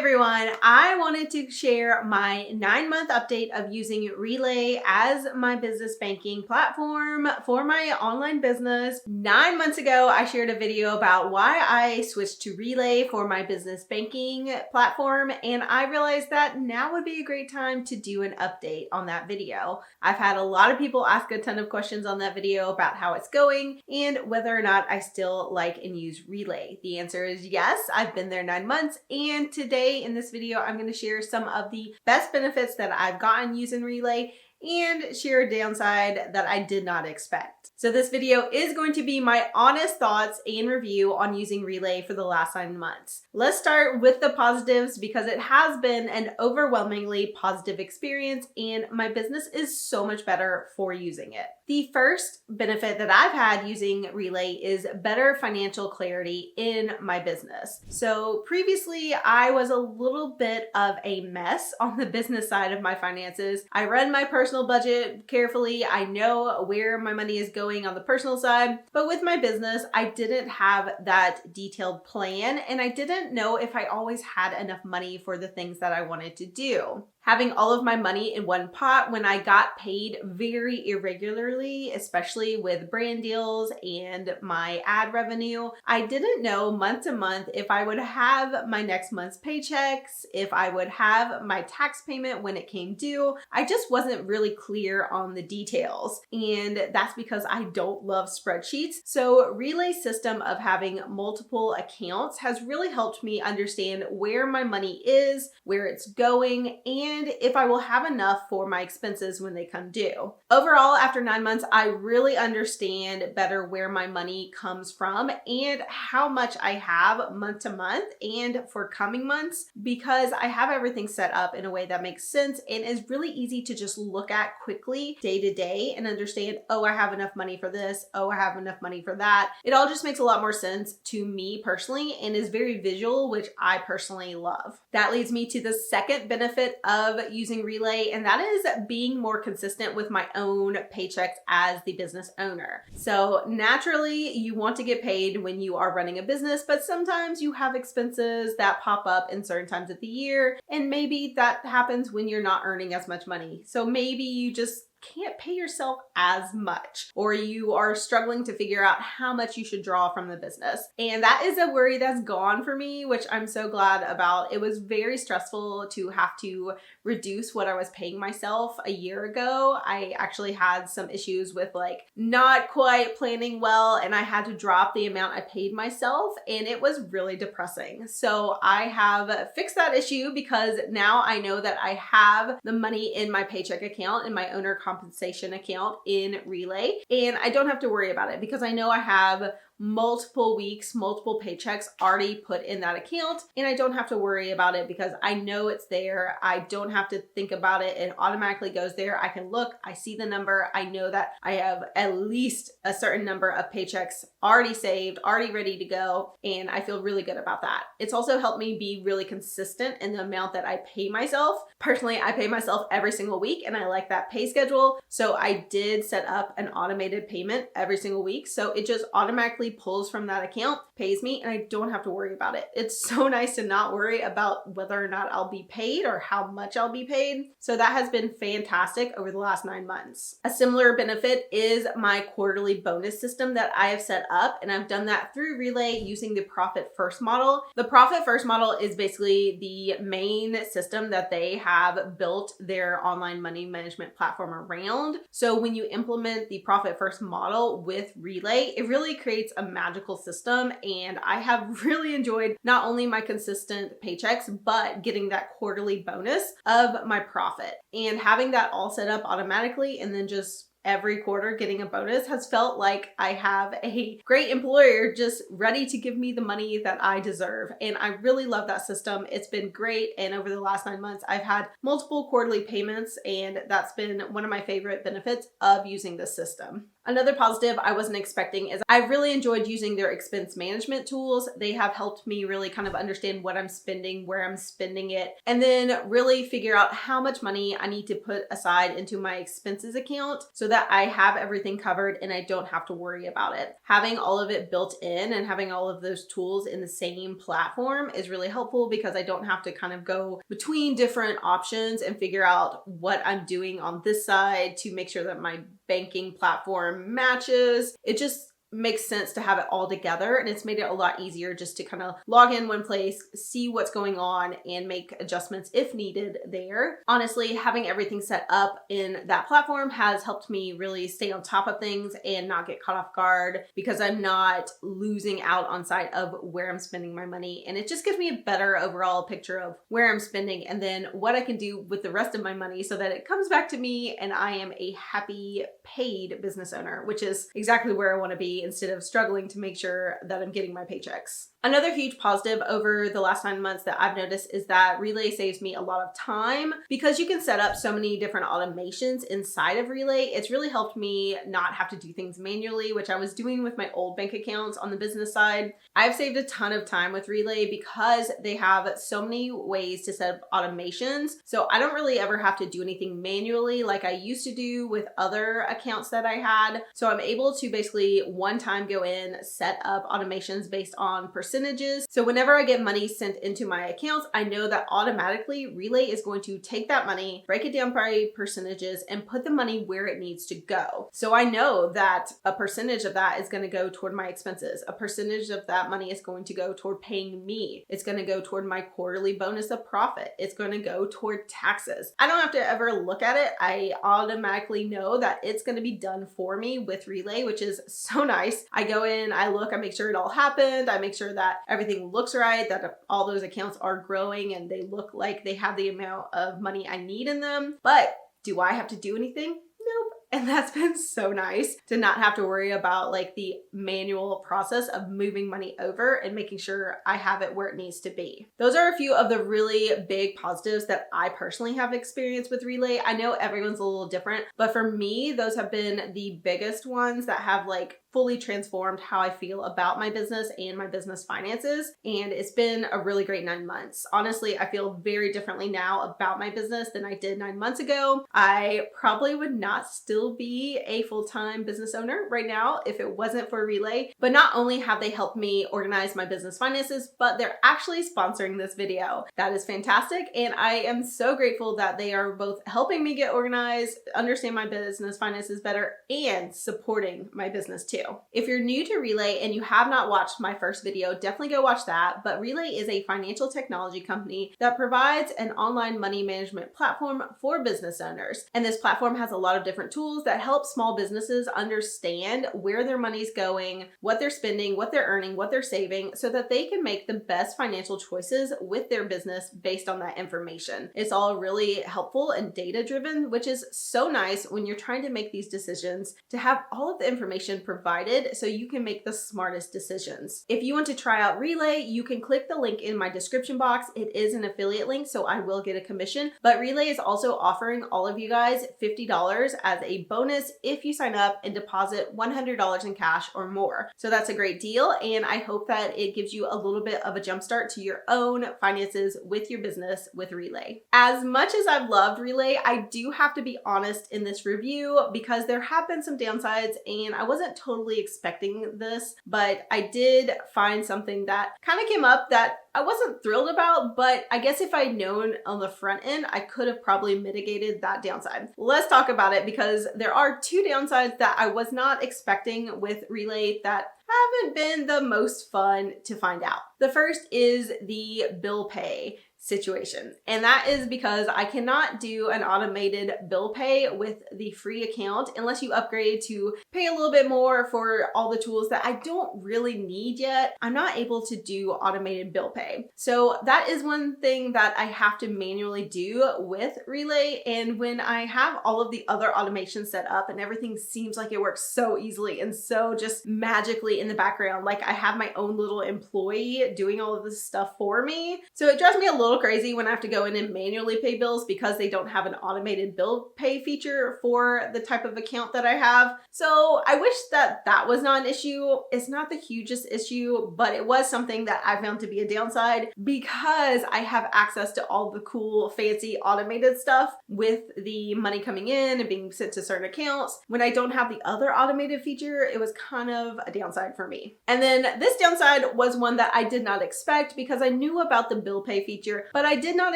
everyone, I wanted to share my 9-month update of using Relay as my business banking platform for my online business. 9 months ago, I shared a video about why I switched to Relay for my business banking platform, and I realized that now would be a great time to do an update on that video. I've had a lot of people ask a ton of questions on that video about how it's going and whether or not I still like and use Relay. The answer is yes, I've been there 9 months, and today in this video, I'm going to share some of the best benefits that I've gotten using Relay and share a downside that I did not expect. So this video is going to be my honest thoughts and review on using Relay for the last 9 months. Let's start with the positives because it has been an overwhelmingly positive experience and my business is so much better for using it. The first benefit that I've had using Relay is better financial clarity in my business. So previously, I was a little bit of a mess on the business side of my finances. I run my personal budget carefully. I know where my money is going on the personal side, but with my business, I didn't have that detailed plan and I didn't know if I always had enough money for the things that I wanted to do. Having all of my money in one pot when I got paid very irregularly, especially with brand deals and my ad revenue, I didn't know month to month if I would have my next month's paychecks, if I would have my tax payment when it came due. I just wasn't really clear on the details. And that's because I don't love spreadsheets. So Relay's system of having multiple accounts has really helped me understand where my money is, where it's going, and if I will have enough for my expenses when they come due. Overall, after 9 months, I really understand better where my money comes from and how much I have month to month and for coming months because I have everything set up in a way that makes sense and is really easy to just look at quickly day to day and understand, oh, I have enough money for this. Oh, I have enough money for that. It all just makes a lot more sense to me personally and is very visual, which I personally love. That leads me to the second benefit of using Relay, and that is being more consistent with my own paychecks as the business owner. So naturally, you want to get paid when you are running a business, but sometimes you have expenses that pop up in certain times of the year, and maybe that happens when you're not earning as much money. So maybe you just can't pay yourself as much, or you are struggling to figure out how much you should draw from the business. And that is a worry that's gone for me, which I'm so glad about. It was very stressful to have to reduce what I was paying myself a year ago. I actually had some issues with not quite planning well, and I had to drop the amount I paid myself, and it was really depressing. So I have fixed that issue because now I know that I have the money in my paycheck account, in my owner compensation account in Relay, and I don't have to worry about it because I know I have multiple weeks, multiple paychecks already put in that account, and I don't have to worry about it because I know it's there. I don't have to think about it. It automatically goes there. I can look, I see the number. I know that I have at least a certain number of paychecks already saved, already ready to go, and I feel really good about that. It's also helped me be really consistent in the amount that I pay myself. Personally, I pay myself every single week, and I like that pay schedule. So I did set up an automated payment every single week. So it just automatically pulls from that account, pays me, and I don't have to worry about it. It's so nice to not worry about whether or not I'll be paid or how much I'll be paid. So that has been fantastic over the last 9 months. A similar benefit is my quarterly bonus system that I have set up, and I've done that through Relay using the Profit First model. The Profit First model is basically the main system that they have built their online money management platform around. So when you implement the Profit First model with Relay, it really creates a magical system, and I have really enjoyed not only my consistent paychecks, but getting that quarterly bonus of my profit. And having that all set up automatically and then just every quarter getting a bonus has felt like I have a great employer just ready to give me the money that I deserve. And I really love that system. It's been great. And over the last 9 months, I've had multiple quarterly payments, and that's been one of my favorite benefits of using this system. Another positive I wasn't expecting is I really enjoyed using their expense management tools. They have helped me really kind of understand what I'm spending, where I'm spending it, and then really figure out how much money I need to put aside into my expenses account so that I have everything covered and I don't have to worry about it. Having all of it built in and having all of those tools in the same platform is really helpful because I don't have to kind of go between different options and figure out what I'm doing on this side to make sure that my banking platform matches. It just makes sense to have it all together, and it's made it a lot easier just to kind of log in one place, see what's going on, and make adjustments if needed there. Honestly, having everything set up in that platform has helped me really stay on top of things and not get caught off guard because I'm not losing out on sight of where I'm spending my money, and it just gives me a better overall picture of where I'm spending and then what I can do with the rest of my money so that it comes back to me and I am a happy paid business owner, which is exactly where I want to be instead of struggling to make sure that I'm getting my paychecks. Another huge positive over the last 9 months that I've noticed is that Relay saves me a lot of time because you can set up so many different automations inside of Relay. It's really helped me not have to do things manually, which I was doing with my old bank accounts on the business side. I've saved a ton of time with Relay because they have so many ways to set up automations. So I don't really ever have to do anything manually like I used to do with other accounts that I had. So I'm able to basically one time go in, set up automations based on percentages. So whenever I get money sent into my accounts, I know that automatically Relay is going to take that money, break it down by percentages, and put the money where it needs to go. So I know that a percentage of that is going to go toward my expenses. A percentage of that money is going to go toward paying me. It's going to go toward my quarterly bonus of profit. It's going to go toward taxes. I don't have to ever look at it. I automatically know that it's going to be done for me with Relay, which is so nice. I go in, I look, I make sure it all happened. I make sure that everything looks right, that all those accounts are growing and they look like they have the amount of money I need in them. But do I have to do anything? Nope. And that's been so nice to not have to worry about like the manual process of moving money over and making sure I have it where it needs to be. Those are a few of the really big positives that I personally have experienced with Relay. I know everyone's a little different, but for me, those have been the biggest ones that have like fully transformed how I feel about my business and my business finances. And it's been a really great 9 months. Honestly, I feel very differently now about my business than I did 9 months ago. I probably would not still be a full-time business owner right now if it wasn't for Relay. But not only have they helped me organize my business finances, but they're actually sponsoring this video. That is fantastic. And I am so grateful that they are both helping me get organized, understand my business finances better, and supporting my business too. If you're new to Relay and you have not watched my first video, definitely go watch that. But Relay is a financial technology company that provides an online money management platform for business owners. And this platform has a lot of different tools that help small businesses understand where their money's going, what they're spending, what they're earning, what they're saving, so that they can make the best financial choices with their business based on that information. It's all really helpful and data driven, which is so nice when you're trying to make these decisions to have all of the information provided so you can make the smartest decisions. If you want to try out Relay, you can click the link in my description box. It is an affiliate link, so I will get a commission, but Relay is also offering all of you guys $50 as a bonus if you sign up and deposit $100 in cash or more. So that's a great deal, and I hope that it gives you a little bit of a jump start to your own finances with your business with Relay. As much as I've loved Relay, I do have to be honest in this review because there have been some downsides and I wasn't totally expecting this, but I did find something that kind of came up that I wasn't thrilled about, but I guess if I'd known on the front end, I could have probably mitigated that downside. Let's talk about it because there are 2 downsides that I was not expecting with Relay that haven't been the most fun to find out. The first is the bill pay situation. And that is because I cannot do an automated bill pay with the free account unless you upgrade to pay a little bit more for all the tools that I don't really need yet. I'm not able to do automated bill pay. So that is one thing that I have to manually do with Relay. And when I have all of the other automations set up and everything seems like it works so easily and so just magically in the background, like I have my own little employee doing all of this stuff for me. So it drives me a little little crazy when I have to go in and manually pay bills because they don't have an automated bill pay feature for the type of account that I have. So I wish that that was not an issue. It's not the hugest issue, but it was something that I found to be a downside because I have access to all the cool, fancy automated stuff with the money coming in and being sent to certain accounts. When I don't have the other automated feature, it was kind of a downside for me. And then this downside was one that I did not expect because I knew about the bill pay feature, but I did not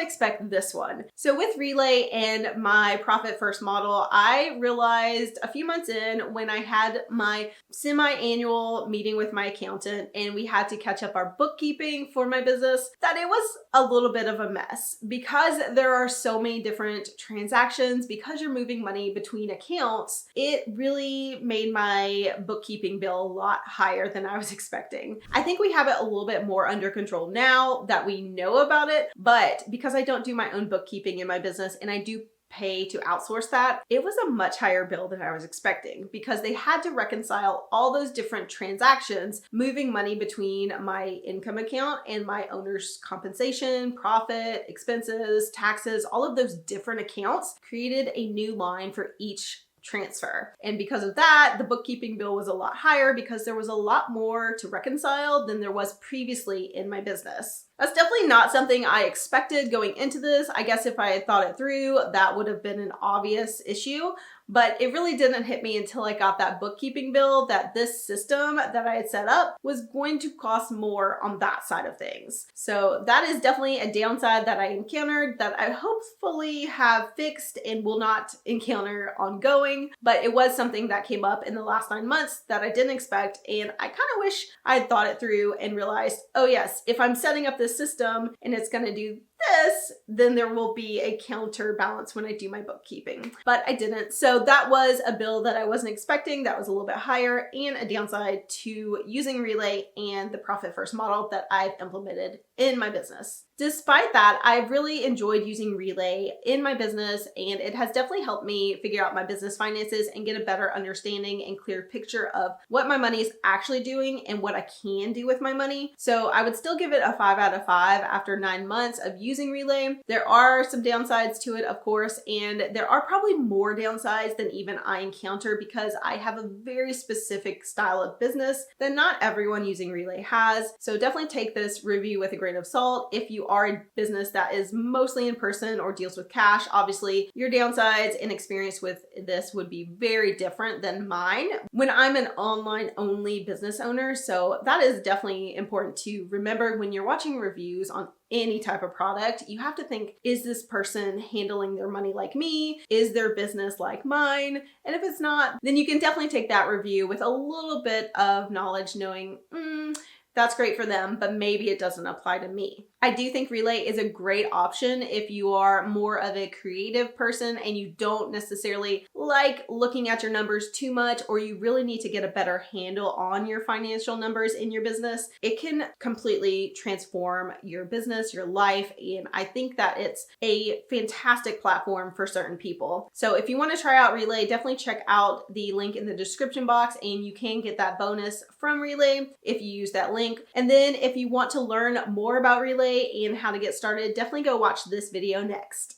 expect this one. So with Relay and my Profit First model, I realized a few months in when I had my semi-annual meeting with my accountant and we had to catch up our bookkeeping for my business that it was a little bit of a mess because there are so many different transactions, because you're moving money between accounts. It really made my bookkeeping bill a lot higher than I was expecting. I think we have it a little bit more under control now that we know about it, but because I don't do my own bookkeeping in my business and I do pay to outsource that, it was a much higher bill than I was expecting because they had to reconcile all those different transactions, moving money between my income account and my owner's compensation, profit, expenses, taxes, all of those different accounts created a new line for each transfer. And because of that, the bookkeeping bill was a lot higher because there was a lot more to reconcile than there was previously in my business. That's definitely not something I expected going into this. I guess if I had thought it through, that would have been an obvious issue, but it really didn't hit me until I got that bookkeeping bill that this system that I had set up was going to cost more on that side of things. So that is definitely a downside that I encountered that I hopefully have fixed and will not encounter ongoing, but it was something that came up in the last 9 months that I didn't expect, and I kind of wish I had thought it through and realized, oh yes, if I'm setting up this system and it's going to do this, then there will be a counterbalance when I do my bookkeeping. But I didn't. So that was a bill that I wasn't expecting. That was a little bit higher and a downside to using Relay and the Profit First model that I've implemented in my business. Despite that, I've really enjoyed using Relay in my business, and it has definitely helped me figure out my business finances and get a better understanding and clear picture of what my money is actually doing and what I can do with my money. So I would still give it a 5 out of 5 after 9 months of using Relay. There are some downsides to it, of course, and there are probably more downsides than even I encounter because I have a very specific style of business that not everyone using Relay has. So definitely take this review with a grain of salt. If you are a business that is mostly in person or deals with cash, obviously your downsides and experience with this would be very different than mine when I'm an online only business owner. So that is definitely important to remember when you're watching reviews on any type of product. You have to think, is this person handling their money like me? Is their business like mine? And if it's not, then you can definitely take that review with a little bit of knowledge, knowing, that's great for them, but maybe it doesn't apply to me. I do think Relay is a great option if you are more of a creative person and you don't necessarily like looking at your numbers too much, or you really need to get a better handle on your financial numbers in your business. It can completely transform your business, your life, and I think that it's a fantastic platform for certain people. So if you want to try out Relay, definitely check out the link in the description box and you can get that bonus from Relay if you use that link. And then if you want to learn more about Relay and how to get started, definitely go watch this video next.